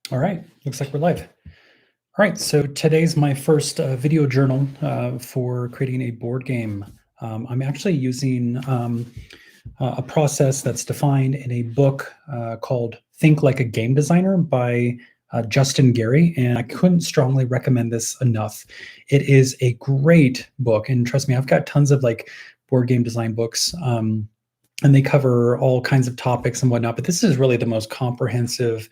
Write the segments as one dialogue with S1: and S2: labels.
S1: All right, looks like we're live. All right, so today's my first video journal for creating a board game. I'm actually using a process that's defined in a book called Think Like a Game Designer by Justin Gary, and I couldn't strongly recommend this enough. It is a great book, and trust me, I've got tons of like board game design books, and they cover all kinds of topics and whatnot, but this is really the most comprehensive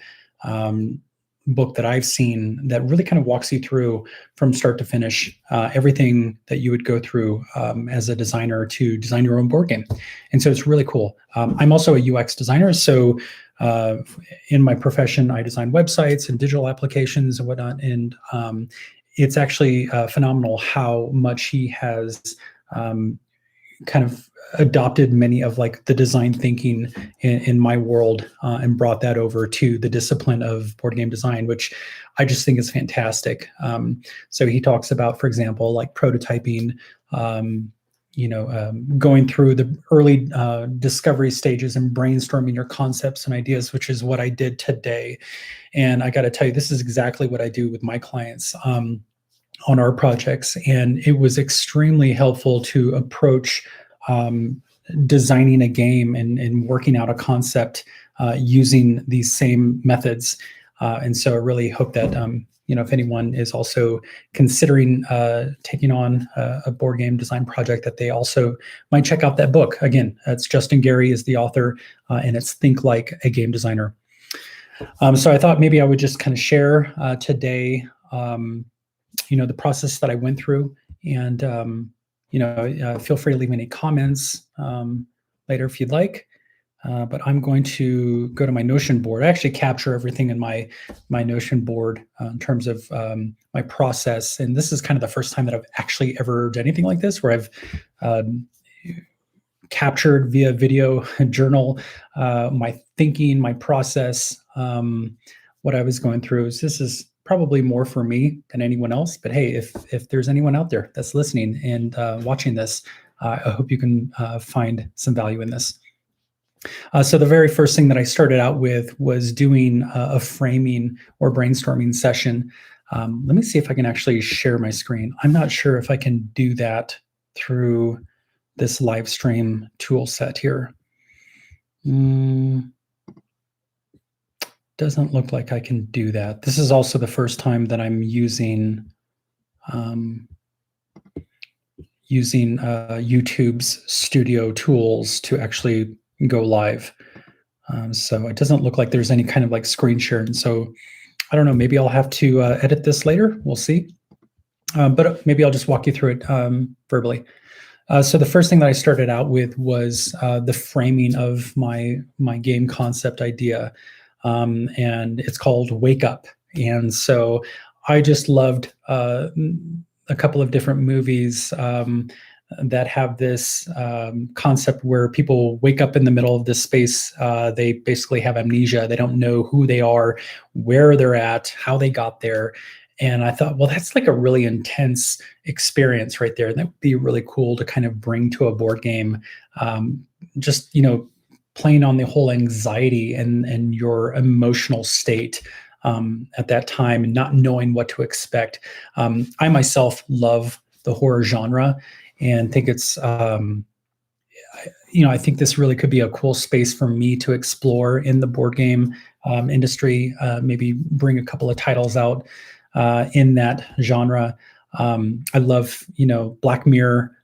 S1: book that I've seen that really kind of walks you through from start to finish everything that you would go through as a designer to design your own board game. And so it's really cool. I'm also a UX designer. So in my profession, I design websites and digital applications and whatnot. And it's actually phenomenal how much he has kind of adopted many of like the design thinking in my world and brought that over to the discipline of board game design, which I just think is fantastic. So he talks about, for example, like prototyping, going through the early discovery stages and brainstorming your concepts and ideas, which is what I did today. And I got to tell you, this is exactly what I do with my clients on our projects. And it was extremely helpful to approach designing a game and working out a concept using these same methods. And so I really hope that, if anyone is also considering taking on a board game design project, that they also might check out that book. Again, it's Justin Gary is the author, and it's Think Like a Game Designer. So I thought maybe I would just kind of share today the process that I went through, and feel free to leave any comments later if you'd like. But I'm going to go to my Notion board. I actually capture everything in my Notion board in terms of my process. And this is kind of the first time that I've actually ever done anything like this, where I've captured via video journal my thinking, my process, what I was going through. So this is probably more for me than anyone else. But hey, if there's anyone out there that's listening and watching this, I hope you can find some value in this. So the very first thing that I started out with was doing a framing or brainstorming session. Let me see if I can actually share my screen. I'm not sure if I can do that through this live stream tool set here. Doesn't look like I can do that. This is also the first time that I'm using YouTube's studio tools to actually go live. So it doesn't look like there's any kind of like screen share. And so I don't know, maybe I'll have to edit this later. We'll see. But maybe I'll just walk you through it verbally. So the first thing that I started out with was the framing of my game concept idea. And it's called Wake Up. And so I just loved a couple of different movies that have this concept where people wake up in the middle of this space. They basically have amnesia. They don't know who they are, where they're at, how they got there. And I thought, well, that's like a really intense experience right there. And that would be really cool to kind of bring to a board game. Playing on the whole anxiety and your emotional state at that time and not knowing what to expect. I myself love the horror genre and think it's, I think this really could be a cool space for me to explore in the board game industry, maybe bring a couple of titles out in that genre. I love, Black Mirror.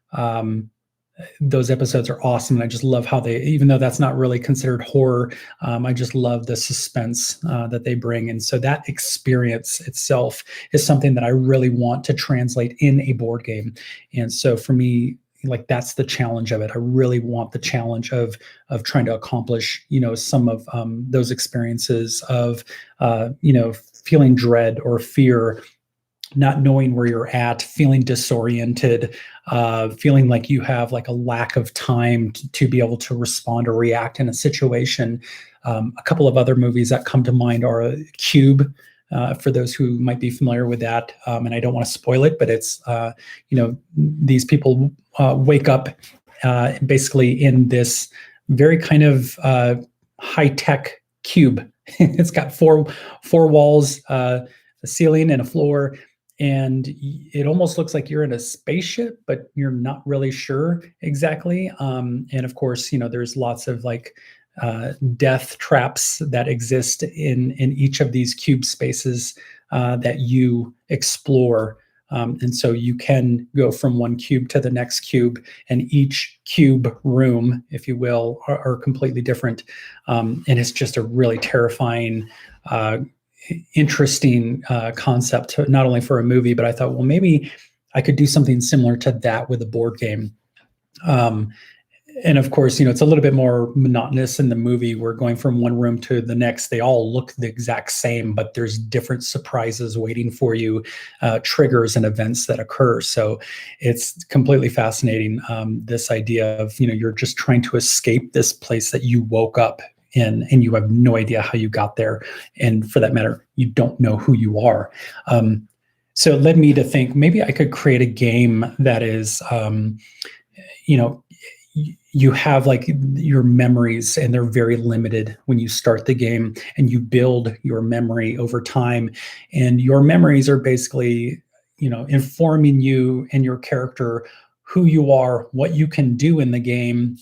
S1: Those episodes are awesome. And I just love how they, even though that's not really considered horror, I just love the suspense that they bring. And so that experience itself is something that I really want to translate in a board game. And so for me, like that's the challenge of it. I really want the challenge of trying to accomplish, some of those experiences of, feeling dread or fear, not knowing where you're at, feeling disoriented, feeling like you have like a lack of time to be able to respond or react in a situation. A couple of other movies that come to mind are Cube, for those who might be familiar with that. And I don't want to spoil it, but it's, these people wake up basically in this very kind of high-tech cube. It's got four walls, a ceiling and a floor, and it almost looks like you're in a spaceship, but you're not really sure exactly. And of course, there's lots of like death traps that exist in each of these cube spaces that you explore. And so you can go from one cube to the next cube, and each cube room, if you will, are completely different. And it's just a really terrifying, interesting concept, not only for a movie, but I thought, well, maybe I could do something similar to that with a board game. And of course, it's a little bit more monotonous in the movie. We're going from one room to the next. They all look the exact same, but there's different surprises waiting for you, triggers and events that occur. So it's completely fascinating. This idea of, you're just trying to escape this place that you woke up in, and you have no idea how you got there. And for that matter, you don't know who you are. So it led me to think maybe I could create a game that is, you have like your memories, and they're very limited when you start the game, and you build your memory over time. And your memories are basically, informing you and your character, who you are, what you can do in the game,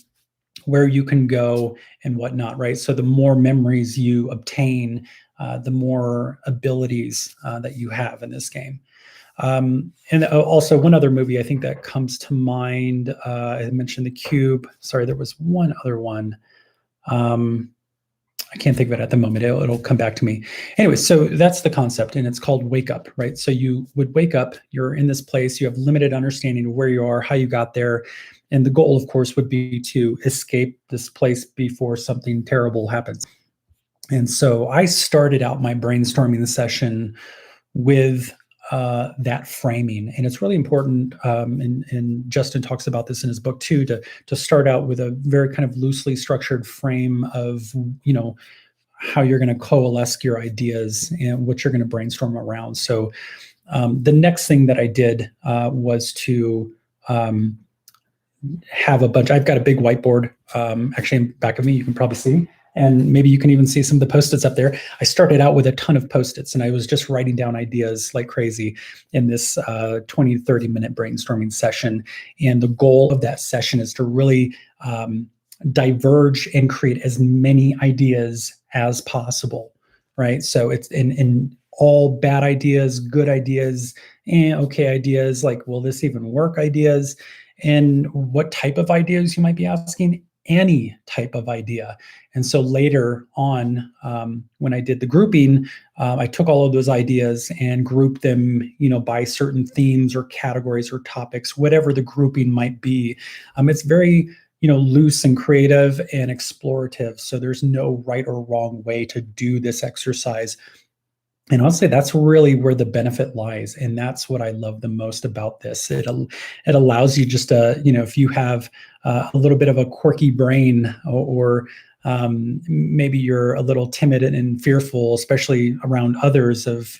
S1: where you can go, and whatnot, right? So the more memories you obtain, the more abilities that you have in this game. And also one other movie I think that comes to mind, I mentioned The Cube. Sorry, there was one other one. I can't think of it at the moment. It'll come back to me. Anyway, so that's the concept, and it's called Wake Up, right? So you would wake up, you're in this place, you have limited understanding of where you are, how you got there. And the goal, of course, would be to escape this place before something terrible happens. And so I started out my brainstorming session with that framing. And it's really important, and Justin talks about this in his book too, to start out with a very kind of loosely structured frame of, how you're going to coalesce your ideas and what you're going to brainstorm around. So the next thing that I did was to have I've got a big whiteboard, actually in back of me, you can probably see. And maybe you can even see some of the Post-its up there. I started out with a ton of Post-its, and I was just writing down ideas like crazy in this 20 to 30 minute brainstorming session. And the goal of that session is to really diverge and create as many ideas as possible, right? So it's in all bad ideas, good ideas, and okay ideas, like, will this even work ideas? And what type of ideas, you might be asking? Any type of idea. And so later on, when I did the grouping, I took all of those ideas and grouped them, by certain themes or categories or topics, whatever the grouping might be. It's very, loose and creative and explorative. So there's no right or wrong way to do this exercise. And I'll say that's really where the benefit lies. And that's what I love the most about this. It allows you just to, if you have a little bit of a quirky brain, or maybe you're a little timid and fearful, especially around others, of,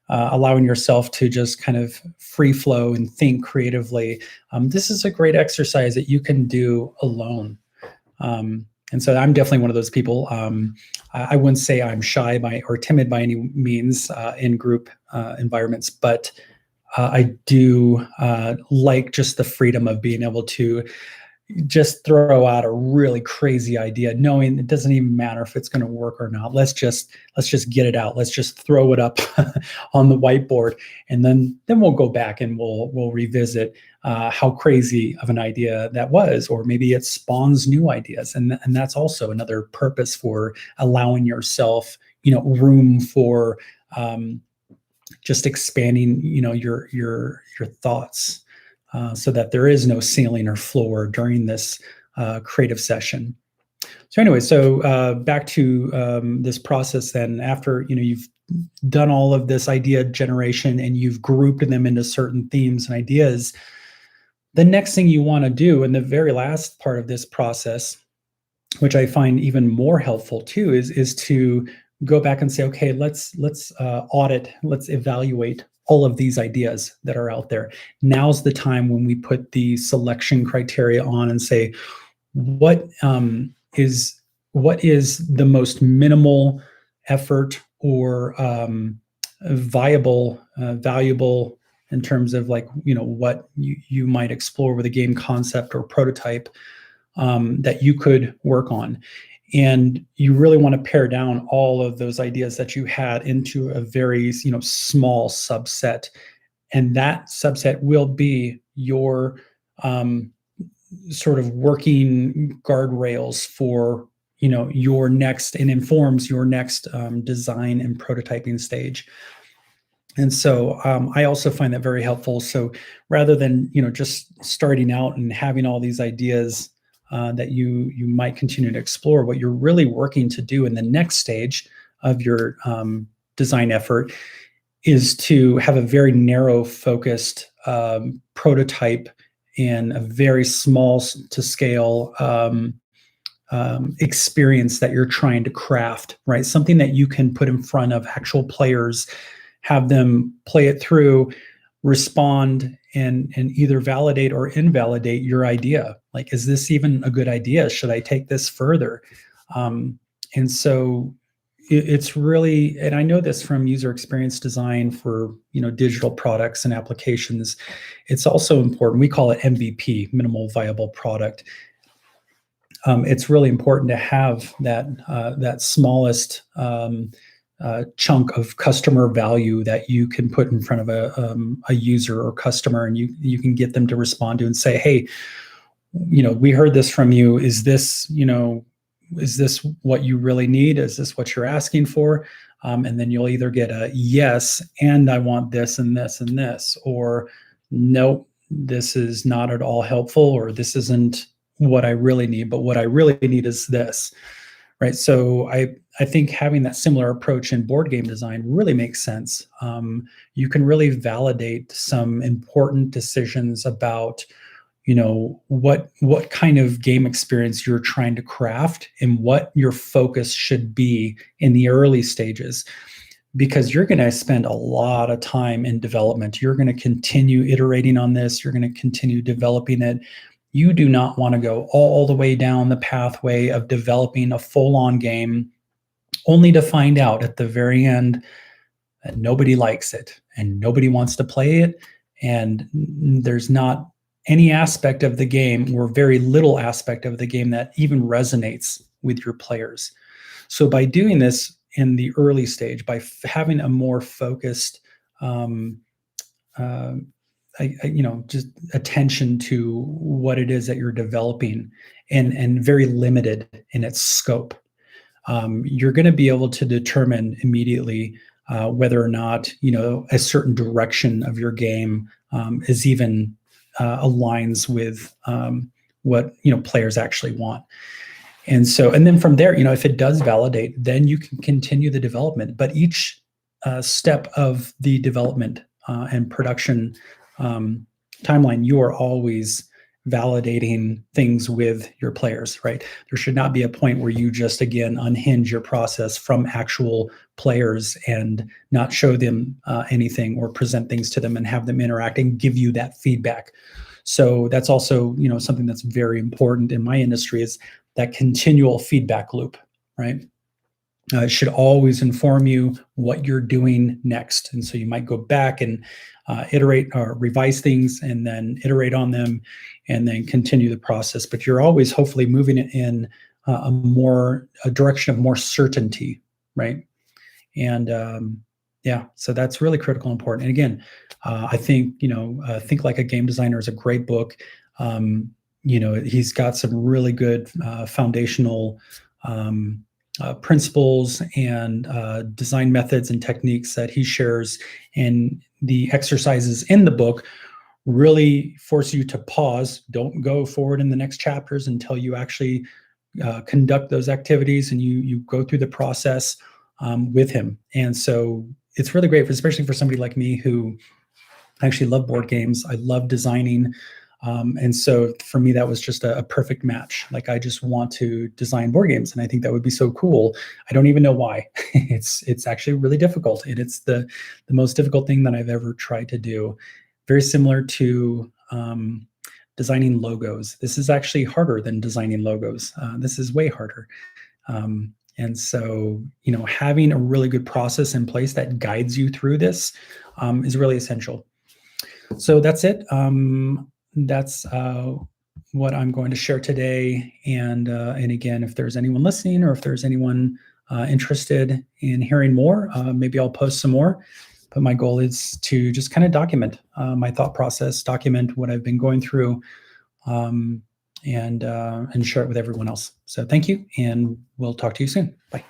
S1: allowing yourself to just kind of free flow and think creatively. This is a great exercise that you can do alone. And so I'm definitely one of those people. I wouldn't say I'm shy or timid by any means in group environments, but I do like just the freedom of being able to just throw out a really crazy idea, knowing it doesn't even matter if it's going to work or not. Let's just get it out. Let's just throw it up on the whiteboard, and then we'll go back and we'll revisit how crazy of an idea that was, or maybe it spawns new ideas, and that's also another purpose for allowing yourself, room for just expanding, your thoughts. So that there is no ceiling or floor during this creative session. So anyway, back to this process then. After you've done all of this idea generation and you've grouped them into certain themes and ideas, the next thing you want to do in the very last part of this process, which I find even more helpful too, is to go back and say, okay, let's audit, let's evaluate all of these ideas that are out there. Now's the time when we put the selection criteria on and say, what is the most minimal effort or valuable in terms of like, what you might explore with a game concept or prototype that you could work on. And you really want to pare down all of those ideas that you had into a very, small subset. And that subset will be your sort of working guardrails for, your next, and informs your next design and prototyping stage. And so I also find that very helpful. So rather than, just starting out and having all these ideas that you might continue to explore, what you're really working to do in the next stage of your design effort is to have a very narrow focused prototype in a very small to scale experience that you're trying to craft, right? Something that you can put in front of actual players, have them play it through, respond, and either validate or invalidate your idea. Like, is this even a good idea? Should I take this further? And so it's really, and I know this from user experience design for, digital products and applications. It's also important. We call it MVP, minimal viable product. It's really important to have that smallest chunk of customer value that you can put in front of a user or customer, and you can get them to respond to and say, hey, we heard this from you. Is this what you really need? Is this what you're asking for? And then you'll either get a yes, and I want this and this and this, or nope, this is not at all helpful, or this isn't what I really need, but what I really need is this. Right. So I think having that similar approach in board game design really makes sense. You can really validate some important decisions about, what kind of game experience you're trying to craft and what your focus should be in the early stages. Because you're going to spend a lot of time in development. You're going to continue iterating on this. You're going to continue developing it. You do not want to go all the way down the pathway of developing a full-on game only to find out at the very end that nobody likes it and nobody wants to play it, and there's not any aspect of the game, or very little aspect of the game, that even resonates with your players. So by doing this in the early stage, by having a more focused just attention to what it is that you're developing, and very limited in its scope, you're going to be able to determine immediately whether or not a certain direction of your game is even aligns with what players actually want. And then from there, if it does validate, then you can continue the development. But each step of the development and production timeline, you are always validating things with your players, right? There should not be a point where you just, again, unhinge your process from actual players and not show them anything, or present things to them and have them interact and give you that feedback. So that's also, something that's very important in my industry, is that continual feedback loop, right? It should always inform you what you're doing next. And so you might go back and iterate or revise things, and then iterate on them, and then continue the process. But you're always hopefully moving it in a direction of more certainty, right? And so that's really critical and important. And again, I think, Think Like a Game Designer is a great book. He's got some really good foundational principles and design methods and techniques that he shares. And the exercises in the book really force you to pause. Don't go forward in the next chapters until you actually conduct those activities, and you go through the process with him. And so it's really great, especially for somebody like me who actually love board games. I love designing. And so for me, that was just a perfect match. Like, I just want to design board games, and I think that would be so cool. I don't even know why. It's actually really difficult, and it's the most difficult thing that I've ever tried to do. Very similar to designing logos. This is actually harder than designing logos. This is way harder. And so, having a really good process in place that guides you through this is really essential. So that's it. That's what I'm going to share today. And again, if there's anyone listening, or if there's anyone interested in hearing more, maybe I'll post some more. But my goal is to just kind of document my thought process, document what I've been going through, and share it with everyone else. So thank you, and we'll talk to you soon. Bye.